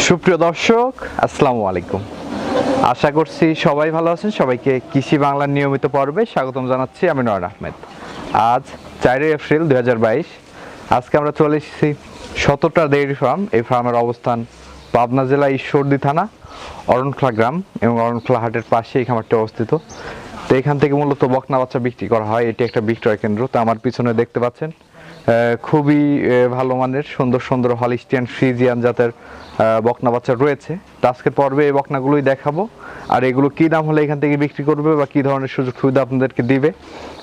সুপ্রিয় দর্শক, আসসালামু আলাইকুম। আশা করছি সবাই ভালো আছেন। সবাইকে কৃষি বাংলার নিয়মিত পর্বে স্বাগতম জানাচ্ছি। আমি নয়ন আহমেদ। আজ 4 এপ্রিল 2022। আজকে আমরা চলে এসেছি সততা ডেইরি ফার্ম। এই ফার্মের অবস্থান পাবনা জেলা ঈশ্বরদী থানা অরণখোলা গ্রাম এবং অরণখোলা হাটের পাশে এই খামারটি অবস্থিত। তো এখান থেকে মূলত বকনা বাচ্চা বিক্রি করা হয়। এটি একটা বিক্রয় কেন্দ্র। তো আমার পিছনে দেখতে পাচ্ছেন খুবই ভালো মানের সুন্দর সুন্দর হলিস্টিয়ান ফ্রিজিয়ান জাতের বকনা বাচ্চা রয়েছে। তো আজকের পর্বে এই বকনাগুলোই দেখাবো, আর এগুলো কী দাম হলে এখান থেকে বিক্রি করবে বা কী ধরনের সুযোগ সুবিধা আপনাদেরকে দিবে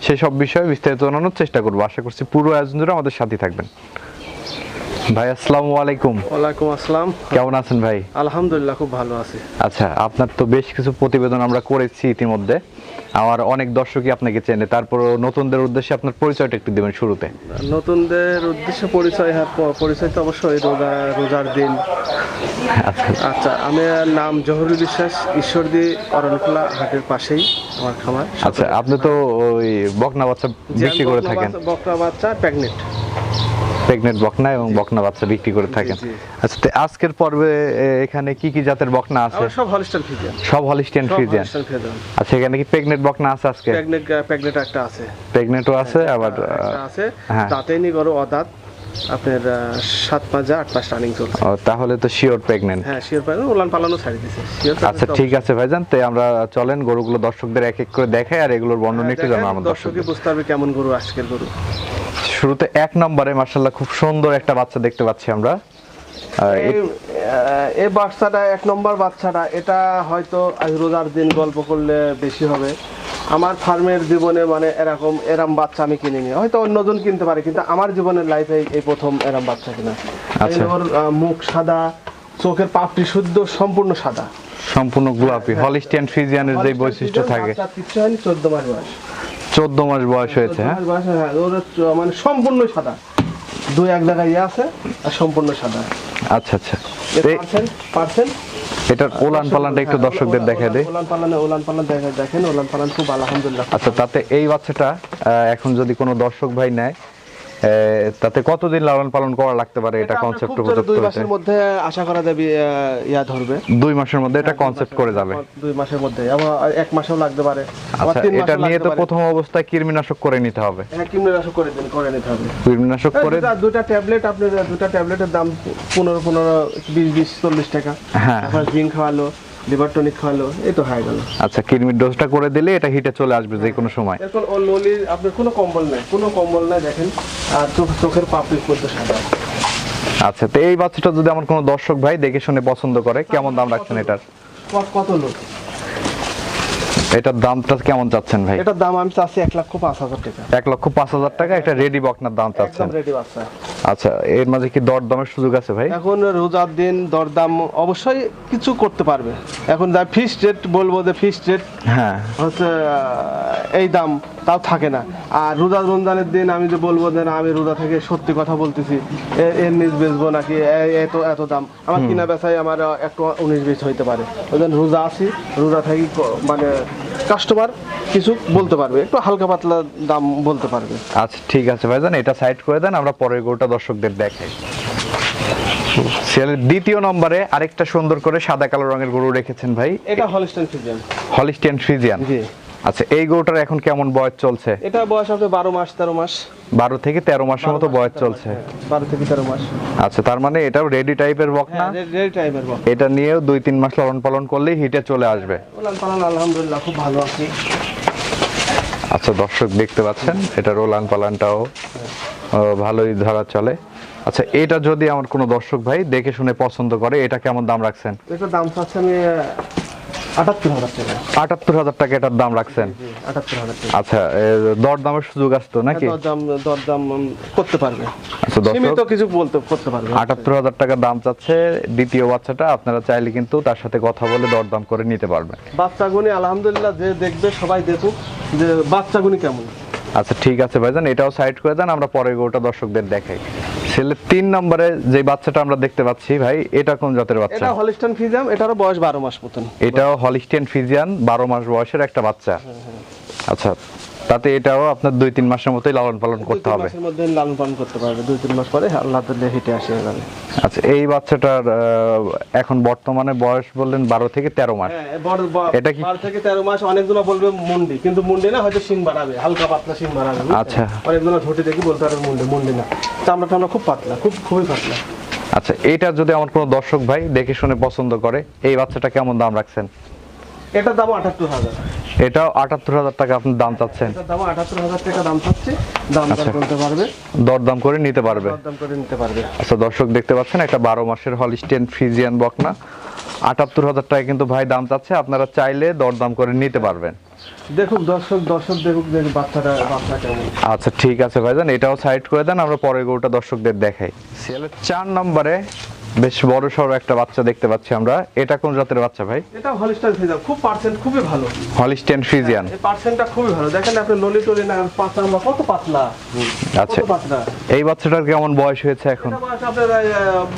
সেসব বিষয়ে বিস্তারিত জানানোর চেষ্টা করবো। আশা করছি পুরো আয়োজন জুড়ে আমাদের সাথে থাকবেন। ভাই আসসালামু আলাইকুম। ওয়ালাইকুম আসসালাম। কেমন আছেন ভাই? আলহামদুলিল্লাহ, খুব ভালো আছি। আচ্ছা, আপনার তো বেশ কিছু প্রতিবেদন আমরা করেছি ইতিমধ্যে, আমার অনেক দর্শকই আপনাকে চেনে। তারপর নতুনদের উদ্দেশ্যে আপনার পরিচয়টা একটু দেবেন শুরুতে। নতুনদের উদ্দেশ্যে পরিচয়, হ্যাঁ পরিচয় তো অবশ্যই। রোজার দিন। আচ্ছা, আমি নাম জহুরুল বিশ্বাস, ঈশ্বরদী অরণখোলা হাটের পাশেই আমার খামার। আচ্ছা, আপনি তো ওই বকনা বাচ্চা বিক্রি করে থাকেন? বকনা বাচ্চা প্রেগনেন্ট বকনা এবং বকনা বাচ্চা বিক্রি করে থাকেন। আচ্ছা, তো আজকের পর্বে এখানে কি কি জাতের বকনা আছে? সব হলিস্টিয়ান ফ্রিজিয়ান। সব হলিস্টিয়ান ফ্রিজিয়ান। আচ্ছা, এখানে কি প্রেগনেন্ট বকনা আছে আজকে? প্রেগনেন্ট একটা আছে। প্রেগনেন্টও আছে, আবার আছে। দাঁতেই নি গরু অদাঁত, আপনার 7 মাস 8 মাস রানিং চলছে। তাহলে তো শিওর প্রেগনেন্ট। হ্যাঁ, শিওর প্রেগনেন্ট। উলান পালানো ছাড়ি দিয়েছে। আচ্ছা, ঠিক আছে ভাইজান। তো আমরা চলেন গরুগুলো দর্শকদের এক এক করে দেখাই, আর এগুলোর বর্ণনা একটু জানাবো আমাদের দর্শককে। বুঝতে পারবে কেমন গরু আজকের গরু। শুরুতে 1 নম্বরে মাশাআল্লাহ খুব সুন্দর একটা বাচ্চা দেখতে পাচ্ছি আমরা। এই বাচ্চাটা 1 নম্বর বাচ্চাটা, এটা হয়তো আজ রোজার দিন গল্প করলে বেশি হবে। আমার ফার্মের জীবনে মানে এরম বাচ্চা আমি কিনিনি। হয়তো অন্যজন কিনতে পারে, কিন্তু আমার জীবনের লাইফে এই প্রথম এরম বাচ্চা কিনা। আচ্ছা, ওর মুখ সাদা, চোখের পাপড়ি শুদ্ধ সম্পূর্ণ সাদা, সম্পূর্ণ গোলাপি। হলিস্টিয়ান ফ্রিজিয়ানের যে বৈশিষ্ট্য থাকে। 14 মাস বয়স। 14 মাস বয়স হয়েছে। হ্যাঁ, ওর মানে সম্পূর্ণ সাদা, 2-1 জায়গায় আছে আর সম্পূর্ণ সাদা। আচ্ছা আচ্ছা, পার্সেন্ট এটার ওলান পালানটা একটু দর্শকদের দেখায় দেয়। ওলান পালান দেখেন, ওলান পালান খুব আলহামদুলিল্লাহ। আচ্ছা, তাতে এই বাচ্চাটা এখন যদি কোনো দর্শক ভাই নেয়, তাতে কতদিন লালন পালন করা লাগতে পারে? এটা কনসেপ্ট উপযুক্ত 2 মাসের মধ্যে আশা করা যাবে ধরবে। 2 মাসের মধ্যে এটা কনসেপ্ট করে যাবে। 2 মাসের মধ্যে, আবার 1 মাসও লাগতে পারে। আচ্ছা, এটা নিয়ে তো প্রথম অবস্থায় কৃমিনাশক করে নিতে হবে। হ্যাঁ, কৃমিনাশক করে নিতে হবে। কৃমিনাশক করে দুটা ট্যাবলেট, আপনার দুটা ট্যাবলেটের দাম 15-20-40 টাকা। হ্যাঁ, এখন জিঙ্ক খাওয়ালো, লিভার টনিক খাওয়ালো, এই তো হয়ে গেল। আচ্ছা, কৃমির ডোজটা করে দিলে এটা হিটে চলে আসবে যে কোনো সময়। এখন ওর নলি আপনার কোনো কম্বল নাই দেখেন, আর চোখের পাপড়ি করতে সাদা। আচ্ছা, তো এই বাচ্চাটা যদি আমার কোনো দর্শক ভাই দেখে শুনে পছন্দ করে, কেমন দাম রাখছেন এটার? কত লোক এটার দামটা কেমন চাচ্ছেন ভাই? এটার দাম আমি চাচ্ছি 1,05,000 টাকা। 1,05,000 টাকা একটা রেডি বকনার দাম চাচ্ছেন? রেডি বাচ্চা। আচ্ছা, এর মাঝে কি দরদামের সুযোগ আছে ভাই? এখন রোজার দিন দরদাম অবশ্যই কিছু করতে পারবে। এখন যা ফিক্সড রেট বলবো, যে ফিক্সড রেট হ্যাঁ হচ্ছে এই দাম, তাও থাকে না। আর রমজানের দিন আমি যে বলবো যে না, আমি রোজা থেকে সত্যি কথা বলতেছি, এর নিজ বেচবো নাকি এত দাম, আমার কিনা বেচাই আমার একটু 19-20 হইতে পারে। ওই জন্য রোজা আছি, রোজা থেকে মানে কাস্টমার কিছু বলতে পারবে, একটু হালকা পাতলা দাম বলতে পারবে। আচ্ছা, ঠিক আছে ভাইজান, এটা সাইড করে দেন, আমরা পরের গরুটা দর্শকদের দেখাই। দ্বিতীয় নম্বরে আরেকটা সুন্দর করে সাদা কালো রঙের গরু রেখেছেন ভাই। এটা হলিস্টিয়ান ফ্রিজিয়ান। হলিস্টিয়ান ফ্রিজিয়ান, জি। আচ্ছা, এই গরুটার এখন কেমন বয়স চলছে? এটা বয়স হবে 12 মাস। 12 থেকে 13 মাসের মতো বয়স চলছে। 12 থেকে 13 মাস। আচ্ছা, তার মানে এটাও রেডি টাইপের বকনা। রেডি টাইপের বকনা। এটা নিয়েও 2-3 মাস লালন পালন করলেই হিটে চলে আসবে। লালন পালন আলহামদুলিল্লাহ খুব ভালো আছে। আচ্ছা, দর্শক দেখতে পাচ্ছেন এটা রোলান পালানটাও ভালোই ধরা চলে। আচ্ছা, এটা যদি আমার কোনো দর্শক ভাই দেখে শুনে পছন্দ করে, এটা কেমন দাম রাখছেন? এটা দাম চাচ্ছি আমি 78,000 টাকা। 78,000 টাকা এটার দাম রাখছেন? 78,000 টাকা। আচ্ছা, দরদামের সুযোগ আছে তো নাকি? দরদাম করতে পারবে। আচ্ছা, সীমিত কিছু করতে পারবে। 78,000 টাকা দাম চাচ্ছে দ্বিতীয় বাচ্চাটা। আপনারা চাইলে কিন্তু তার সাথে কথা বলে দরদাম করে নিতে পারবেন। বাচ্চাগুনি আলহামদুলিল্লাহ, যে দেখবে সবাই দেখুক যে বাচ্চাগুনি কেমন। আচ্ছা, ঠিক আছে ভাইজান, এটাও সাইড করে দেন, আমরা পরের গরুটা দর্শকদের দেখাই। ছেলে 3 নম্বরে যে বাচ্চাটা আমরা দেখতে পাচ্ছি ভাই, এটা কোন জাতের বাচ্চা? এটা হলিস্টিয়ান ফ্রিজিয়ান, এটারও বয়স 12 মাস মতন। এটাও হলিস্টিয়ান ফ্রিজিয়ান, 12 মাস বয়সের একটা বাচ্চা। আচ্ছা, তাতে এটাও আপনার 2-3 মাসের মতোই লালন পালন করতে হবে। 2-3 মাসের মধ্যে লালন পালন করতে পারবে, 2-3 মাস পরে আল্লাহ তাআলা হেঁটে আসে এখানে। আচ্ছা, এই বাচ্চাটার এখন বর্তমানে বয়স বললেন 12 থেকে 13 মাস। হ্যাঁ, এটা কি 12 থেকে 13 মাস? অনেকজনা বলবে মুন্ডি, কিন্তু মুন্ডি না, হয়তো শিং বাড়াবে, হালকা পাতলা শিং বাড়াবে। আচ্ছা, অনেকজনা ঝুঁটি দেখি বলতে পারবে মুন্ডি, মুন্ডি না, চামড়া খুব পাতলা, খুবই পাতলা। আচ্ছা, এটা যদি আমার কোনো দর্শক ভাই দেখে শুনে পছন্দ করে, এই বাচ্চাটা কেমন দাম রাখছেন? এটার দাম 78,000। এটাও 78,000 টাকা আপনি দাম চাচ্ছেন? এটার দাম 78,000 টাকা দাম চাচ্ছে, দাম দর করতে পারবে, দরদাম করে নিতে পারবে। দরদাম করে নিতে পারবে। আচ্ছা দর্শক, দেখতে পাচ্ছেন একটা 12 মাসের হলিস্টিয়ান ফ্রিজিয়ান বকনা, 78,000 টাকা কিন্তু ভাই দাম চাচ্ছে। আপনারা চাইলে দরদাম করে নিতে পারবেন। দেখুক দর্শক দেখুক বাচ্চা কেমন। আচ্ছা ঠিক আছে ভাইজান, এটাও সাইড করে দেন, আমরা পরের গরুটা দর্শকদের দেখাই। সিরিয়ালের 4 নম্বরে বেশ বড় সড়ো একটা বাচ্চা দেখতে পাচ্ছি আমরা। এটা কোন জাতের বাচ্চা ভাই? এটা হলিস্টাইন ফ্রিজিয়ান, খুব পার্সেন্ট খুবই ভালো। হলিস্টিয়ান ফ্রিজিয়ান, এই পার্সেন্টটা খুবই ভালো। দেখেন আপনি নলি টলি না, পাতলা কত পাতলা। আচ্ছা, কত পাতলা। এই বাচ্চাটার কেমন বয়স হয়েছে এখন? এটা বয়স আপনার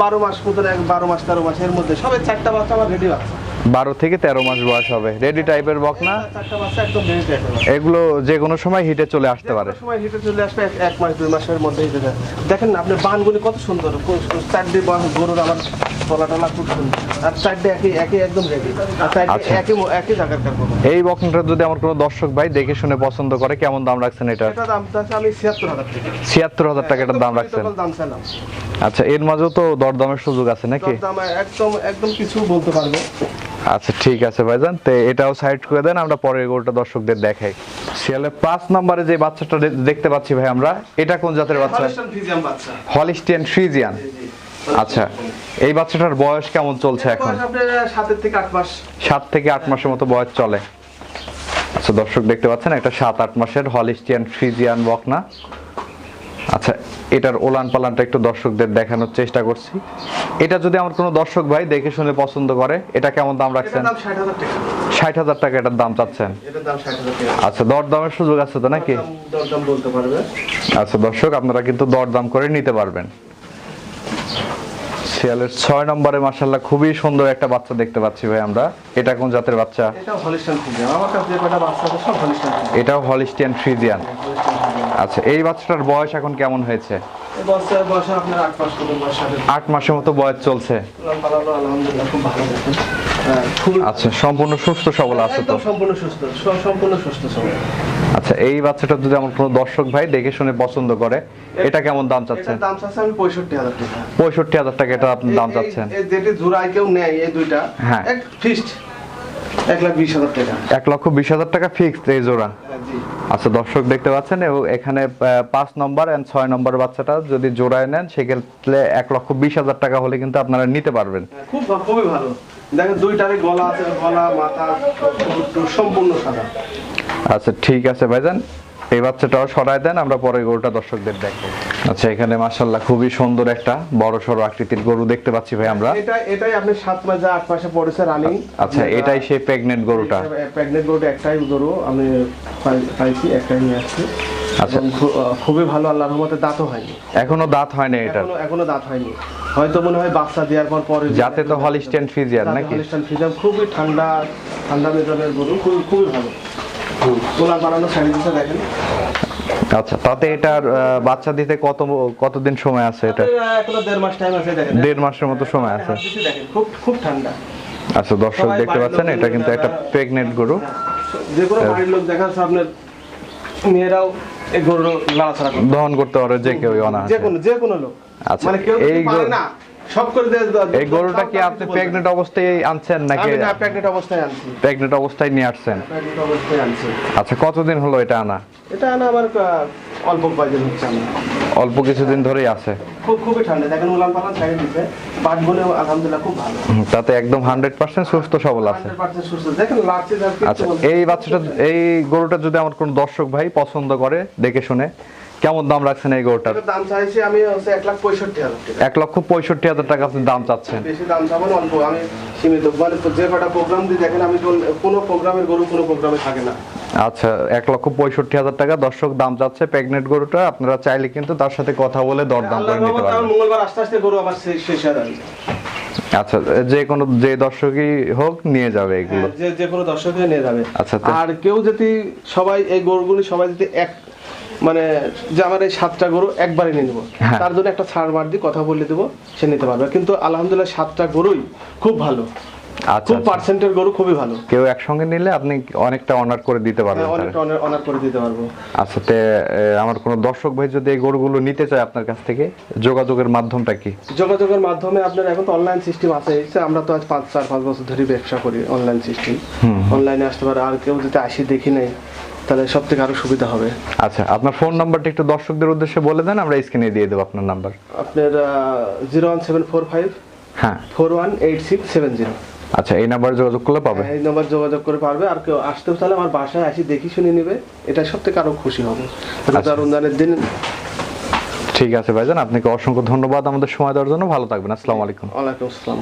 12 মাস মতন, 12 মাস 13 মাসের মধ্যে সবে 4টা বাচ্চা আমার রেডি আছে। 12 থেকে 13 মাস বয়স হবে, রেডি টাইপের বকনা। 4টা বাচ্চা একদম রেডি টাইপের। এগুলো যে কোনো সময় হিটে চলে আসতে পারে। সময় হিটে চলে আসবে, 1 মাস 2 মাসের মধ্যে হিটে যায়। দেখেন না আপনি বানগুলি কত সুন্দর, 4 গরুর আমার তলা খুব সুন্দর, আর 4 একই একদম রেডি, আর 4 একই জায়গার কাপড়। এই বকনাটা যদি আমার কোনো দর্শক ভাই দেখে শুনে পছন্দ করে, কেমন দাম রাখছেন এটা? এটা দাম চাচ্ছি আমি 76,000 টাকা। 76,000 টাকা এটার দাম রাখছেন? দাম চাইলাম। আচ্ছা, এর মাঝেও তো দরদামের সুযোগ আছে নাকি? দাম একদম কিছু বলতে পারবে। আচ্ছা ঠিক আছে ভাইজান, তো এটাও সাইড করে দেন, আমরা পরের গরুটা দর্শকদের দেখাই। সিরিয়ালের 5 নম্বরে যে বাচ্চাটা দেখতে পাচ্ছি ভাই আমরা, এটা কোন জাতের বাচ্চা? হলিস্টাইন ফ্রিজিয়ান বাচ্চা। Holstein Friesian. আচ্ছা, এই বাচ্চাটার বয়স কেমন চলছে এখন? আপনার 7 থেকে 8 মাস। 7 থেকে 8 মাসের মতো বয়স চলে। আচ্ছা দর্শক, দেখতে পাচ্ছেন একটা 7-8 মাসের হলিস্টিয়ান ফ্রিজিয়ান বকনা। আচ্ছা, এটার ওলান পালানটা একটু দর্শকদের দেখানোর চেষ্টা করছি। এটা যদি আমার কোনো দর্শক ভাই দেখে শুনে পছন্দ করে, এটা কেমন দাম রাখছেন? এটার দাম 60,000 টাকা। 60,000 টাকা এটার দাম চাচ্ছেন? এটার দাম 60,000 টাকা। আচ্ছা, দরদামের সুযোগ আছে তো নাকি? দরদাম বলতে পারবে। আচ্ছা দর্শক, আপনারা কিন্তু দরদাম করে নিতে পারবেন। সিরিয়ালের 6 নম্বরে মাশাআল্লাহ খুবই সুন্দর একটা বাচ্চা দেখতে পাচ্ছি ভাই আমরা। এটা কোন জাতের বাচ্চা? এটাও হলিস্টাইন ফ্রিজিয়ান। আমার কাছে যে কয়টা বাচ্চা আছে সব হলিস্টাইন ফ্রিজিয়ান। এটাও হলিস্টিয়ান ফ্রিজিয়ান। আচ্ছা, এই বাচ্চাটার বয়স এখন কেমন হয়েছে? এই বাচ্চার বয়স আপনার 8 মাস মতো বয়স হবে। 8 মাসের মতো বয়স চলছে। আলহামদুলিল্লাহ খুব ভালো দেখেন। আচ্ছা, সম্পূর্ণ সুস্থ সবল আছে তো? একদম সম্পূর্ণ সুস্থ সবল। আচ্ছা, এই বাচ্চাটা যদি আমার কোনো দর্শক ভাই দেখে শুনে পছন্দ করে, এটা কেমন দাম চাচ্ছেন? এটার দাম চাচ্ছি আমি 65,000 টাকা। 65,000 টাকা এটা আপনি দাম চাচ্ছেন? এই যেটি জোড়ায় কেউ নেয় এই দুইটা, হ্যাঁ, এক ফিক্সড 1,20,000 টাকা। 1,20,000 টাকা ফিক্সড এই জোড়া? জি। আচ্ছা দর্শক, দেখতে পাচ্ছেন এখানে 5 নম্বর এন্ড 6 নম্বর বাচ্চাটা যদি জোড়ায় নেন, সেক্ষেত্রে 1,20,000 টাকা হলে কিন্তু আপনারা নিতে পারবেন। খুবই ভালো। দেখেন দুইটারই গলা আছে, গলা মাথা সম্পূর্ণ সাদা। আচ্ছা ঠিক আছে ভাইজান, এই বাচ্চাটাও সরাই দেন, আমরা পরে গরুটা দর্শকদের দেখাই। আচ্ছা, এখানে মাশাআল্লাহ খুবই সুন্দর একটা বড় সড়ো আকৃতির গরু দেখতে পাচ্ছি ভাই আমরা। এটাই আপনি 7 মাস 8 মাসে পড়েছে রানিং। আচ্ছা, এটাই সেই প্রেগন্যান্ট গরুটা? প্রেগন্যান্ট গরুটা একটাই গরু আমি পাইছি, একটাই নিয়ে আসছি। আচ্ছা, খুবই ভালো, আল্লাহর রহমতে দাঁতও হয়নি। এখনো দাঁত হয়নি এটা? এখনো দাঁত হয়নি, হয়তো মনে হয় বাচ্চা দেওয়ার পরে। যাতে তো হলিস্টিয়ান ফ্রিজিয়ান নাকি? হলিস্টাইন ফ্রিজিয়ান খুবই ঠান্ডা মেজাজের গরু, খুবই ভালো। তোলা বানানো শাড়ি দিতে দেখেন। আচ্ছা, তাতে এটার বাচ্চা দিতে কতদিন সময় আছে? এটা এখনো 1.5 মাস টাইম আছে। দেখেন 1.5 মাসের মতো সময় আছে। দেখেন খুব ঠান্ডা। আচ্ছা দর্শক, দেখতে পাচ্ছেন এটা কিন্তু একটা প্রেগন্যান্ট গরু। যে কোনো বাড়ির লোক দেখাচ্ছে, আপনার মেয়েরাও এই গরু লাড়াছাড়া করতে দহন করতে পারে যে কেউ, অনায়াসে যে কোনো লোক। আচ্ছা, মানে কেউ যদি পারে না সব করে দেয়। এই গরুটা কি আপনি প্রেগন্যান্ট অবস্থায় আনছেন নাকি? আমি না, প্রেগন্যান্ট অবস্থায় আনছি। প্রেগন্যান্ট অবস্থায় নিয়ে আসছেন? প্রেগন্যান্ট অবস্থায় আনছি। আচ্ছা, কতদিন হলো এটা আনা? এটা আনা আমার অল্প কয়েকদিন হচ্ছে। আমি অল্প কিছুদিন ধরেই আছে। খুবই ঠান্ডা। দেখেন উলান পালান ছাড়িয়ে দিতে, বাটগুলো আলহামদুলিল্লাহ খুব ভালো। তাতে একদম 100% সুস্থ সবল আছে। 100% সুস্থ। দেখেন লাড়ছে যার কিছু আচ্ছা, বলতে। এই বাচ্চাটা, এই গরুটা যদি আমার কোন দর্শক ভাই পছন্দ করে দেখে শুনে, কেমন দাম রাখছেন এই গরুটার? এটার দাম চাইছি আমি হচ্ছে 1,65,000 টাকা। 1,65,000 টাকা আপনি দাম চাচ্ছেন? বেশি দাম চাবো না, অল্প। আমি সীমিত, মানে যে কটা প্রোগ্রাম দিই দেখেন, আমি কোনো প্রোগ্রামের গরু কোনো প্রোগ্রামে থাকে না। আচ্ছা, 1,65,000 টাকা দর্শক দাম চাচ্ছে প্রেগন্যান্ট গরুটা। আপনারা চাইলে কিন্তু তার সাথে কথা বলে দরদাম করে নিতে পারবেন। মঙ্গলবার আস্তে আস্তে গরু আবার শেষ হয়ে যাবে। আচ্ছা, যে দর্শকই হোক নিয়ে যাবে এগুলো। যে কোনো দর্শকই নিয়ে যাবে। আচ্ছা, আর কেউ যদি সবাই এই গরুগুলি সবাই যদি এক মানে যে আমার এই 7টা গরু একবারে নিয়ে নেবো, হ্যাঁ। তার জন্য একটা ছাড় মার দিয়ে কথা বলে দেবো, সে নিতে পারবে। কিন্তু আলহামদুলিল্লাহ 7টা গরুই খুব ভালো, আচ্ছা খুব পার্সেন্টের গরু, খুবই ভালো। কেউ একসঙ্গে নিলে আপনি অনেকটা অনার করে দিতে পারবেন। অনেকটা অনার করে দিতে পারবো। আচ্ছা, আমার কোনো দর্শক ভাই যদি এই গরুগুলো নিতে চায় আপনার কাছ থেকে, যোগাযোগের মাধ্যমটা কি? যোগাযোগের মাধ্যমে আপনার এখন তো অনলাইন সিস্টেম আছে। আমরা তো আজ 4-5 বছর ধরে ব্যবসা করি, অনলাইন সিস্টেম, অনলাইনে আসতে পারে। আর কেউ যদি আসি দেখি নাই, তাহলে সব থেকে আরো সুবিধা হবে। আচ্ছা, আপনার ফোন নাম্বারটা একটু দর্শকদের উদ্দেশ্যে বলে দেন, আমরা স্ক্রিনে দিয়ে দেবো আপনার নাম্বার। আপনার 01745 হ্যাঁ 418670। আচ্ছা, এই নাম্বারে যোগাযোগ করলে পাবে। এই নাম্বার যোগাযোগ করে পারবে। আর কেউ আসতে তাহলে আমার বাসায় আসি দেখি শুনে নেবে, এটা সব থেকে আরো খুশি হবে রোজা রমজানের দিন। ঠিক আছে ভাইজান, আপনাকে অসংখ্য ধন্যবাদ আমাদের সময় দেওয়ার জন্য। ভালো থাকবেন। আসসালামু আলাইকুম। ওয়ালাইকুম আসসালাম।